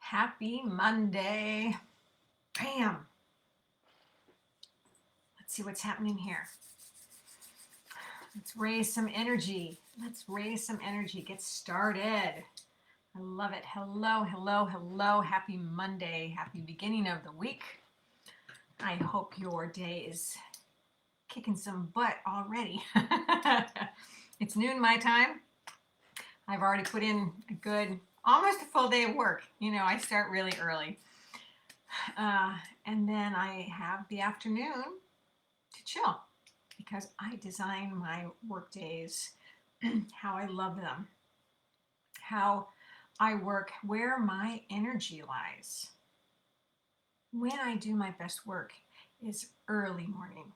Happy Monday. Bam. Let's see what's happening here. Let's raise some energy. Get started. I love it. Hello, hello, hello. Happy Monday. Happy beginning of the week. I hope your day is kicking some butt already. It's noon my time. I've already put in a good, almost a full day of work. I start really early. And then I have the afternoon to chill because I design my work days how I love them, how I work, where my energy lies. When I do my best work is early morning.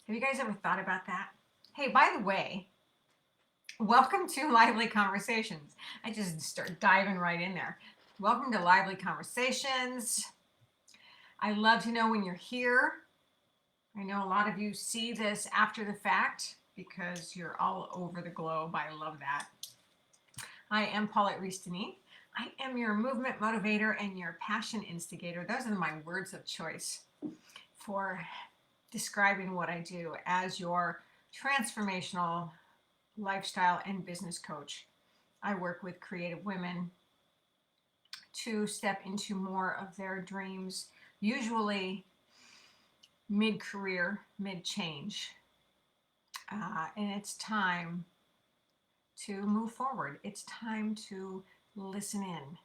Have you guys ever thought about that? Hey, by the way, welcome to Lively Conversations. I just start diving right in there. Welcome to Lively Conversations. I love to know when you're here. I know a lot of you see this after the fact because you're all over the globe. I love that. I am Paulette Rees-Denis. I am your movement motivator and your passion instigator. Those are my words of choice for describing what I do as your transformational lifestyle and business coach. I work with creative women to step into more of their dreams, usually mid-career, mid-change. And it's time to move forward. It's time to listen in.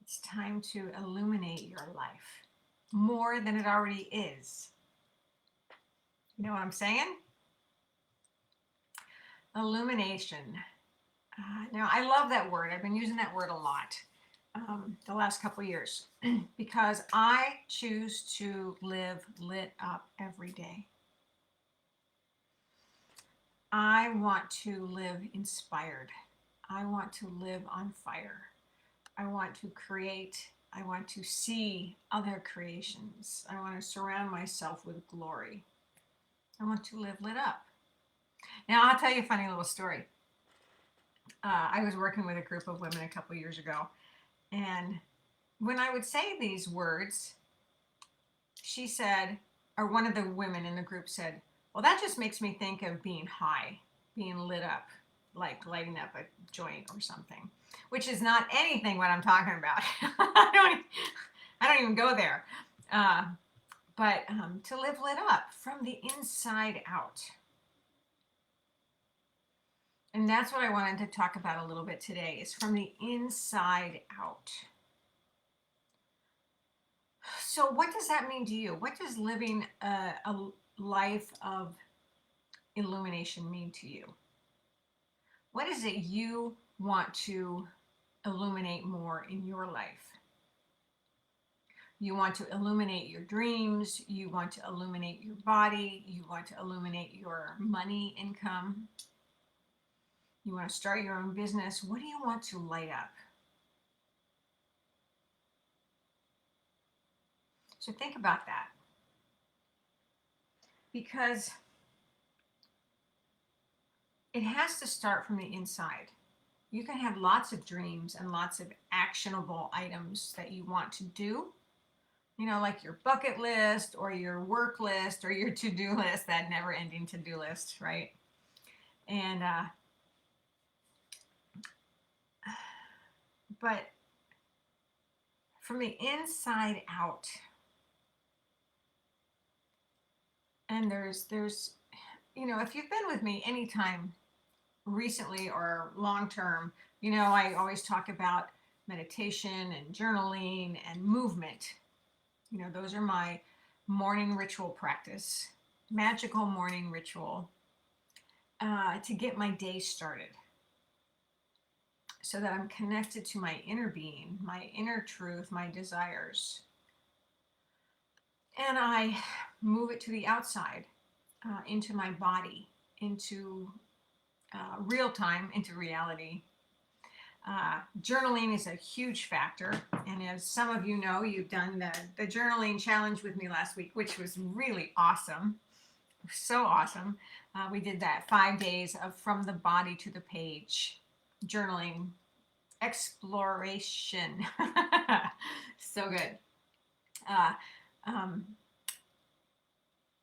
It's time to illuminate your life more than it already is. You know what I'm saying? Illumination. Now, I love that word. I've been using that word a lot the last couple years because I choose to live lit up every day. I want to live inspired. I want to live on fire. I want to create. I want to see other creations. I want to surround myself with glory. I want to live lit up. Now, I'll tell you a funny little story. I was working with a group of women a couple years ago, and when I would say these words, she said, or one of the women in the group said, well, that just makes me think of being high, being lit up, like lighting up a joint or something, which is not anything what I'm talking about. I don't even go there. But to live lit up from the inside out. And that's what I wanted to talk about a little bit today, is from the inside out. So what does that mean to you? What does living a life of illumination mean to you? What is it you want to illuminate more in your life? You want to illuminate your dreams. You want to illuminate your body. You want to illuminate your money income. You want to start your own business. What do you want to light up? So think about that. Because it has to start from the inside. You can have lots of dreams and lots of actionable items that you want to do. Like your bucket list or your work list or your to-do list, that never-ending to-do list, right? And but from the inside out, and there's if you've been with me anytime recently or long term, I always talk about meditation and journaling and movement. Those are my morning ritual practice, magical morning ritual to get my day started so that I'm connected to my inner being, my inner truth, my desires. And I move it to the outside, into my body, into real time, into reality. Journaling is a huge factor, and as some of you know, you've done the journaling challenge with me last week, which was really awesome. So awesome. We did that 5 days of from the body to the page journaling exploration. So good. Uh, um,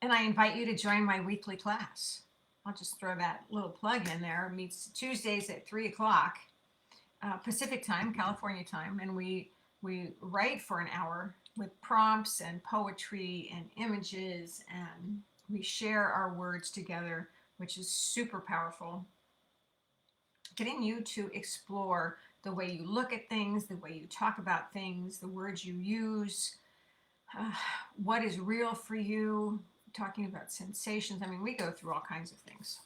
and I invite you to join my weekly class. I'll just throw that little plug in there. It meets Tuesdays at 3 o'clock Pacific time, California time, and we write for an hour with prompts and poetry and images, and we share our words together, which is super powerful. Getting you to explore the way you look at things, the way you talk about things, the words you use, uh, what is real for you, talking about sensations. I mean, we go through all kinds of things.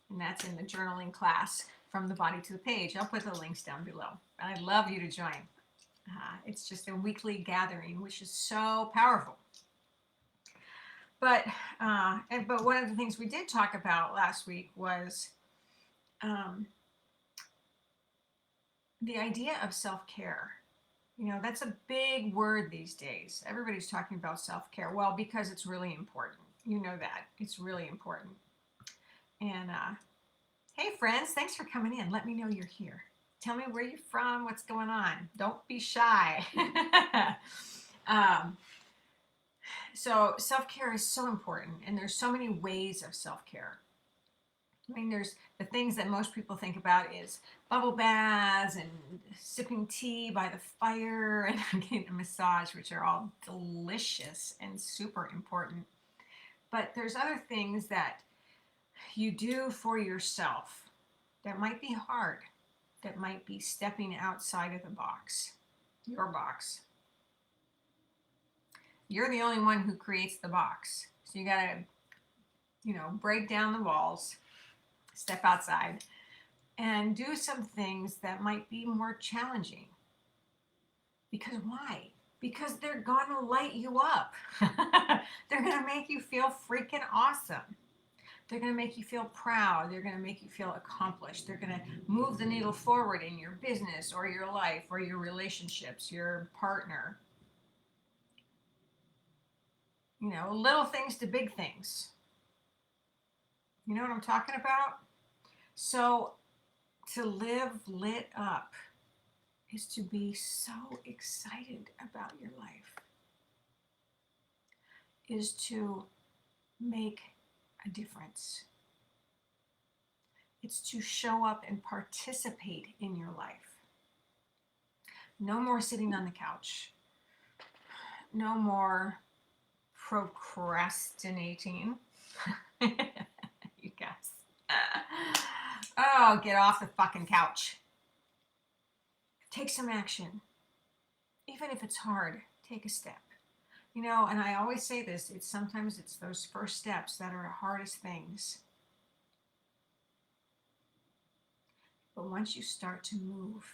And that's in the journaling class, From the Body to the Page. I'll put the links down below. I'd love you to join. It's just a weekly gathering, which is so powerful. But one of the things we did talk about last week was the idea of self-care. You know, that's a big word these days. Everybody's talking about self-care. Well, because it's really important. You know that. It's really important. And hey, friends, thanks for coming in. Let me know you're here. Tell me where you're from, what's going on. Don't be shy. So self-care is so important, and there's so many ways of self-care. I mean, there's the things that most people think about is bubble baths and sipping tea by the fire and getting a massage, which are all delicious and super important. But there's other things that you do for yourself that might be hard, that might be stepping outside of the box, your box. You're the only one who creates the box. So you got to, break down the walls, step outside, and do some things that might be more challenging. Because why? Because they're going to light you up. They're going to make you feel freaking awesome. They're going to make you feel proud. They're going to make you feel accomplished. They're going to move the needle forward in your business or your life or your relationships, your partner. Little things to big things. You know what I'm talking about? So to live lit up is to be so excited about your life, is to make a difference. It's to show up and participate in your life. No more sitting on the couch. No more procrastinating. You guys. Oh, get off the fucking couch. Take some action. Even if it's hard, take a step. And I always say this, sometimes it's those first steps that are the hardest things. But once you start to move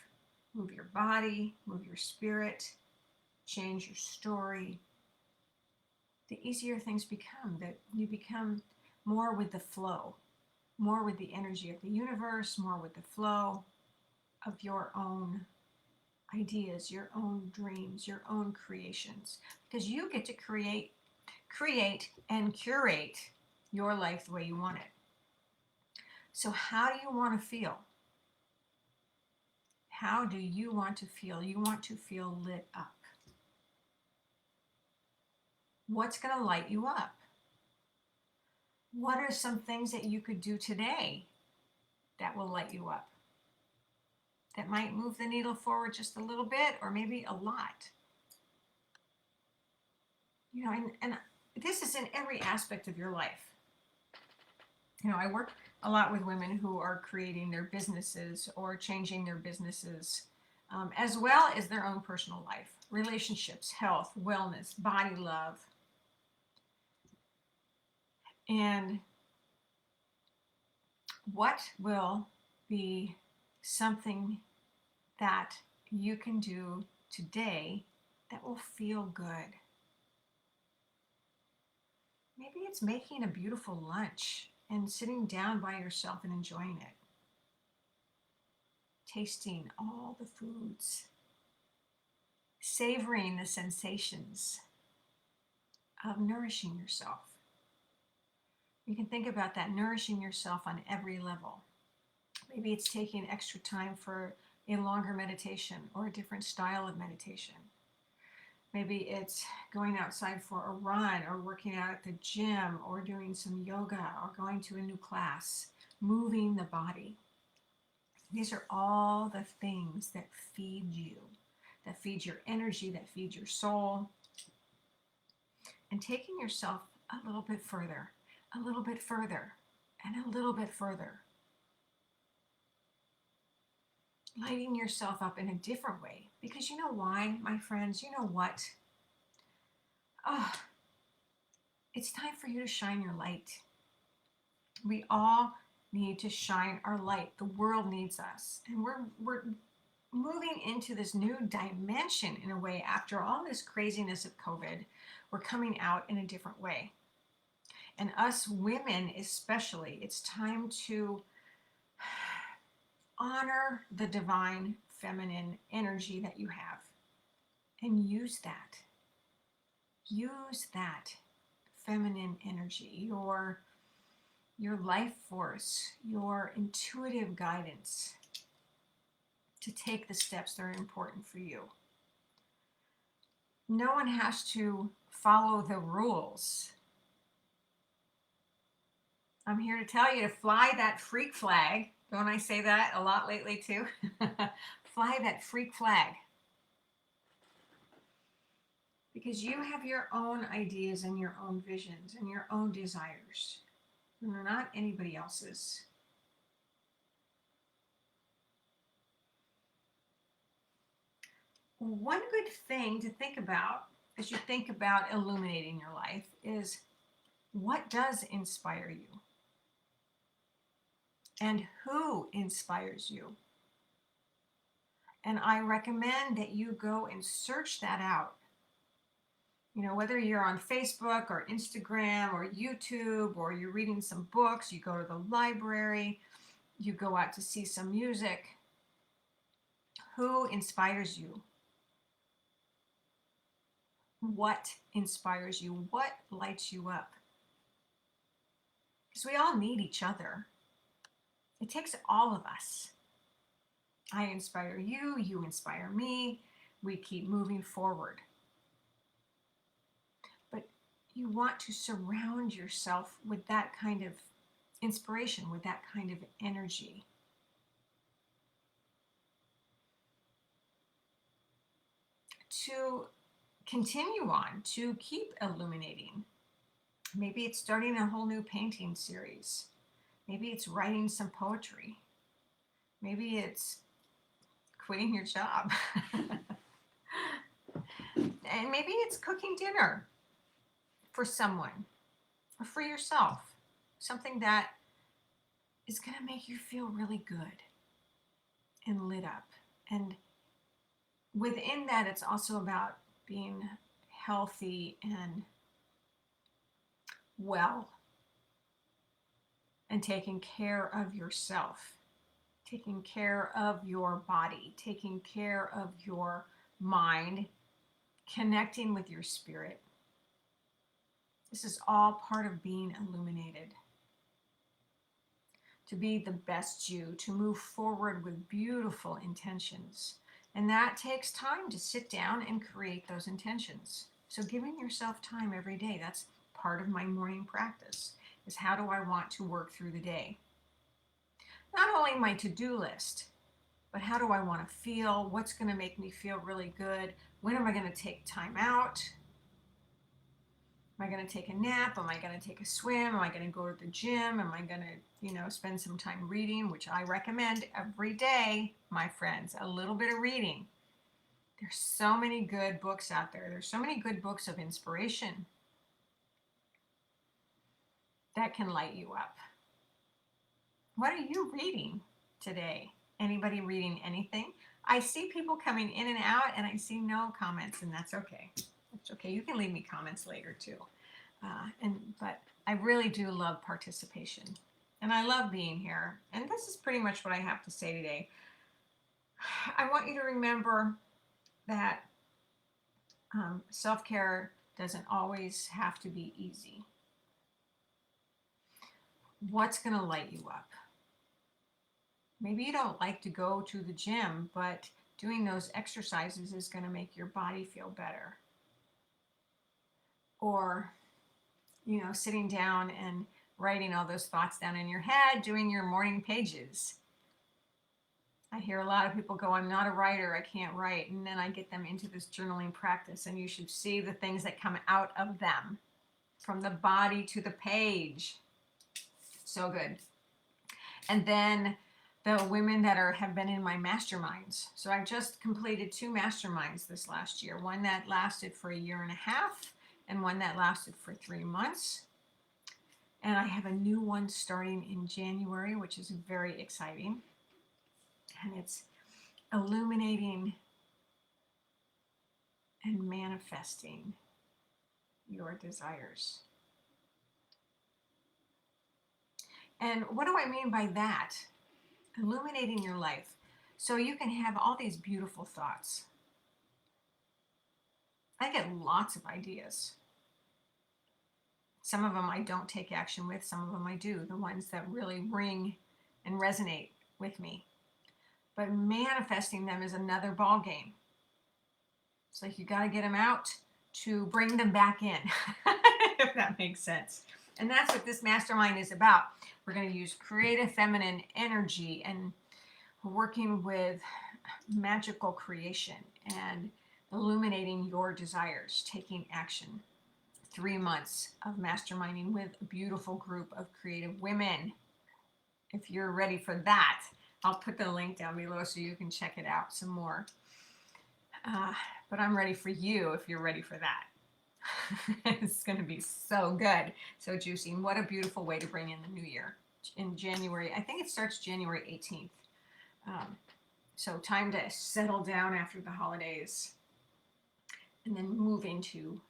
your body, move your spirit, change your story, the easier things become, that you become more with the flow, more with the energy of the universe, more with the flow of your own ideas, your own dreams, your own creations, because you get to create and curate your life the way you want it. So how do you want to feel? How do you want to feel? You want to feel lit up. What's going to light you up? What are some things that you could do today that will light you up? That might move the needle forward just a little bit, or maybe a lot. And this is in every aspect of your life. I work a lot with women who are creating their businesses or changing their businesses, as well as their own personal life, relationships, health, wellness, body love. And what will be something that you can do today that will feel good? Maybe it's making a beautiful lunch and sitting down by yourself and enjoying it. Tasting all the foods. Savoring the sensations of nourishing yourself. You can think about that, nourishing yourself on every level. Maybe it's taking extra time for a longer meditation or a different style of meditation. Maybe it's going outside for a run or working out at the gym or doing some yoga or going to a new class, moving the body. These are all the things that feed you, that feed your energy, that feed your soul. And taking yourself a little bit further, a little bit further, and a little bit further. Lighting yourself up in a different way. Because you know why, my friends? You know what? Oh, it's time for you to shine your light. We all need to shine our light. The world needs us. And we're moving into this new dimension in a way. After all this craziness of COVID, we're coming out in a different way. And us women especially, it's time to honor the divine feminine energy that you have and use that. Use that feminine energy, your life force, your intuitive guidance to take the steps that are important for you. No one has to follow the rules. I'm here to tell you to fly that freak flag. Don't I say that a lot lately too? Fly that freak flag. Because you have your own ideas and your own visions and your own desires. And they're not anybody else's. One good thing to think about as you think about illuminating your life is, what does inspire you? And who inspires you? And I recommend that you go and search that out. You know, whether you're on Facebook or Instagram or YouTube, or you're reading some books, you go to the library, you go out to see some music. Who inspires you? What inspires you? What lights you up? Because we all need each other. It takes all of us. I inspire you, you inspire me. We keep moving forward. But you want to surround yourself with that kind of inspiration, with that kind of energy. To continue on, to keep illuminating. Maybe it's starting a whole new painting series. Maybe it's writing some poetry. Maybe it's quitting your job. And maybe it's cooking dinner for someone or for yourself. Something that is going to make you feel really good and lit up. And within that, it's also about being healthy and well and taking care of yourself, taking care of your body, taking care of your mind, connecting with your spirit. This is all part of being illuminated. To be the best you, to move forward with beautiful intentions. And that takes time to sit down and create those intentions. So giving yourself time every day, that's part of my morning practice, is how do I want to work through the day? Not only my to-do list, but how do I want to feel? What's going to make me feel really good? When am I going to take time out? Am I going to take a nap? Am I going to take a swim? Am I going to go to the gym? Am I going to, spend some time reading, which I recommend every day, my friends, a little bit of reading. There's so many good books out there. There's so many good books of inspiration that can light you up. What are you reading today? Anybody reading anything? I see people coming in and out, and I see no comments, and that's okay. That's okay. You can leave me comments later too. But I really do love participation, and I love being here. And this is pretty much what I have to say today. I want you to remember that self-care doesn't always have to be easy. What's going to light you up? Maybe you don't like to go to the gym, but doing those exercises is going to make your body feel better. Or, sitting down and writing all those thoughts down in your head, doing your morning pages. I hear a lot of people go, I'm not a writer, I can't write. And then I get them into this journaling practice, and you should see the things that come out of them from the body to the page. So good. And then the women that have been in my masterminds. So I've just completed 2 masterminds this last year. One that lasted for a year and a half, and one that lasted for 3 months. And I have a new one starting in January, which is very exciting. And it's illuminating and manifesting your desires. And what do I mean by that? Illuminating your life. So you can have all these beautiful thoughts. I get lots of ideas. Some of them I don't take action with, some of them I do, the ones that really ring and resonate with me. But manifesting them is another ball game. It's like you got to get them out to bring them back in, if that makes sense. And that's what this mastermind is about. We're going to use creative feminine energy and working with magical creation and illuminating your desires, taking action. 3 months of masterminding with a beautiful group of creative women. If you're ready for that, I'll put the link down below so you can check it out some more. But I'm ready for you if you're ready for that. It's going to be so good, so juicy. And what a beautiful way to bring in the new year in January. I think it starts January 18th. So time to settle down after the holidays and then move into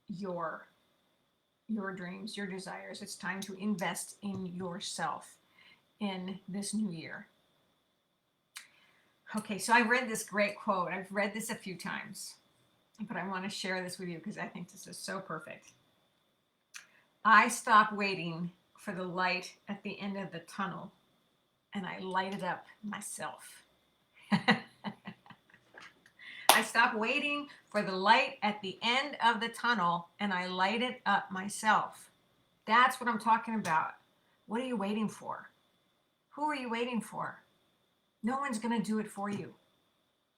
your dreams, your desires. It's time to invest in yourself in this new year. Okay, so I read this great quote. I've read this a few times, but I want to share this with you because I think this is so perfect. I stop waiting for the light at the end of the tunnel, and I light it up myself. I stop waiting for the light at the end of the tunnel, and I light it up myself. That's what I'm talking about. What are you waiting for? Who are you waiting for? No one's going to do it for you.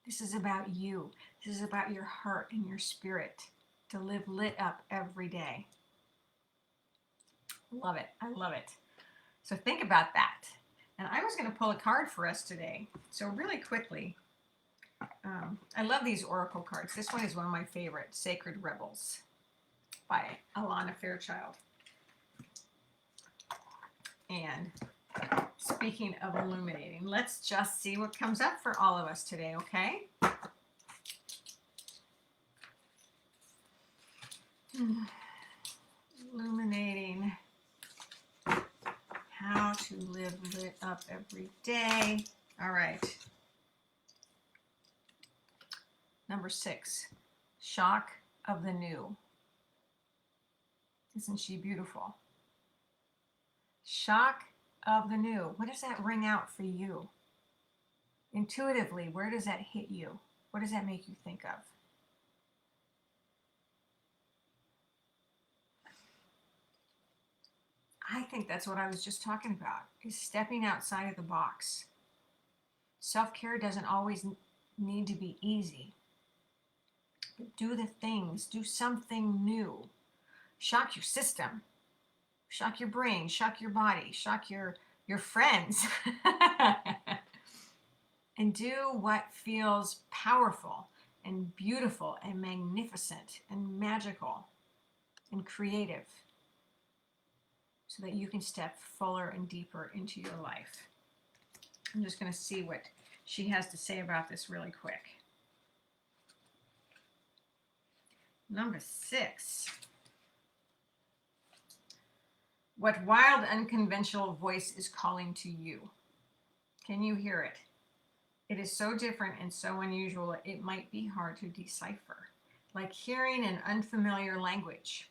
This is about you. This is about your heart and your spirit to live lit up every day. Love it. I love it. So think about that. And I was going to pull a card for us today. So really quickly, I love these oracle cards. This one is one of my favorites, Sacred Rebels by Alana Fairchild. And speaking of illuminating, let's just see what comes up for all of us today, okay? Illuminating how to live lit up every day. All right. Number 6, shock of the new. Isn't she beautiful? Shock of the new. What does that ring out for you? Intuitively, where does that hit you? What does that make you think of? I think that's what I was just talking about, is stepping outside of the box. Self-care doesn't always need to be easy. But do the things, do something new. Shock your system. Shock your brain, shock your body, shock your friends. And do what feels powerful and beautiful and magnificent and magical and creative so that you can step fuller and deeper into your life. I'm just going to see what she has to say about this really quick. Number 6. What wild, unconventional voice is calling to you? Can you hear it? It is so different and so unusual, it might be hard to decipher, like hearing an unfamiliar language.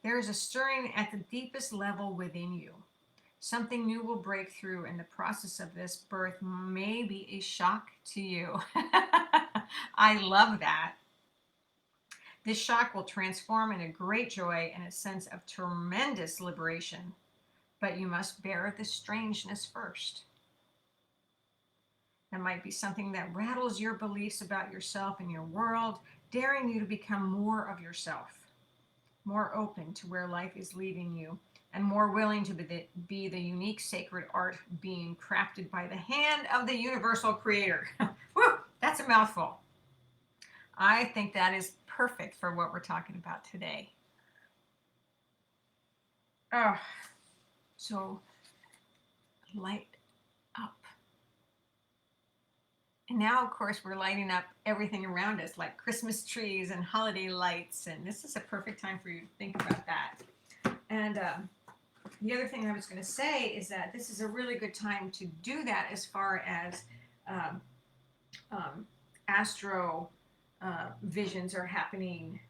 There is a stirring at the deepest level within you. Something new will break through, and the process of this birth may be a shock to you. I love that. This shock will transform into great joy and a sense of tremendous liberation, but you must bear the strangeness first. That might be something that rattles your beliefs about yourself and your world, daring you to become more of yourself, more open to where life is leading you, and more willing to be the unique sacred art being crafted by the hand of the universal creator. Woo, that's a mouthful. I think that is perfect for what we're talking about today. Oh, so light up. And now, of course, we're lighting up everything around us, like Christmas trees and holiday lights. And this is a perfect time for you to think about that. And the other thing I was going to say is that this is a really good time to do that as far as astro visions are happening.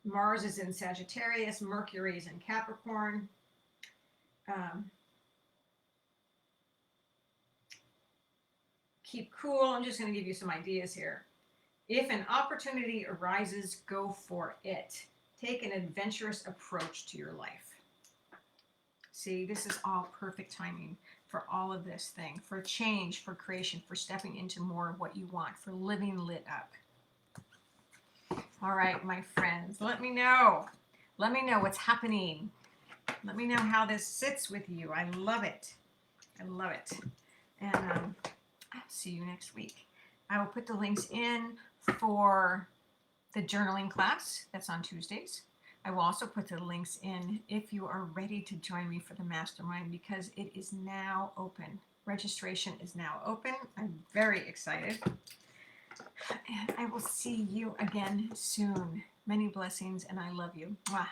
Mars is in Sagittarius, Mercury is in Capricorn. Keep cool. I'm just going to give you some ideas here. If an opportunity arises, go for it. Take an adventurous approach to your life. See, this is all perfect timing for all of this thing, for change, for creation, for stepping into more of what you want, for living lit up. All right, my friends, let me know. Let me know what's happening. Let me know how this sits with you. I love it. I love it. And I'll see you next week. I will put the links in for the journaling class that's on Tuesdays. I will also put the links in if you are ready to join me for the mastermind, because it is now open. Registration is now open. I'm very excited. And I will see you again soon. Many blessings, and I love you. Mwah.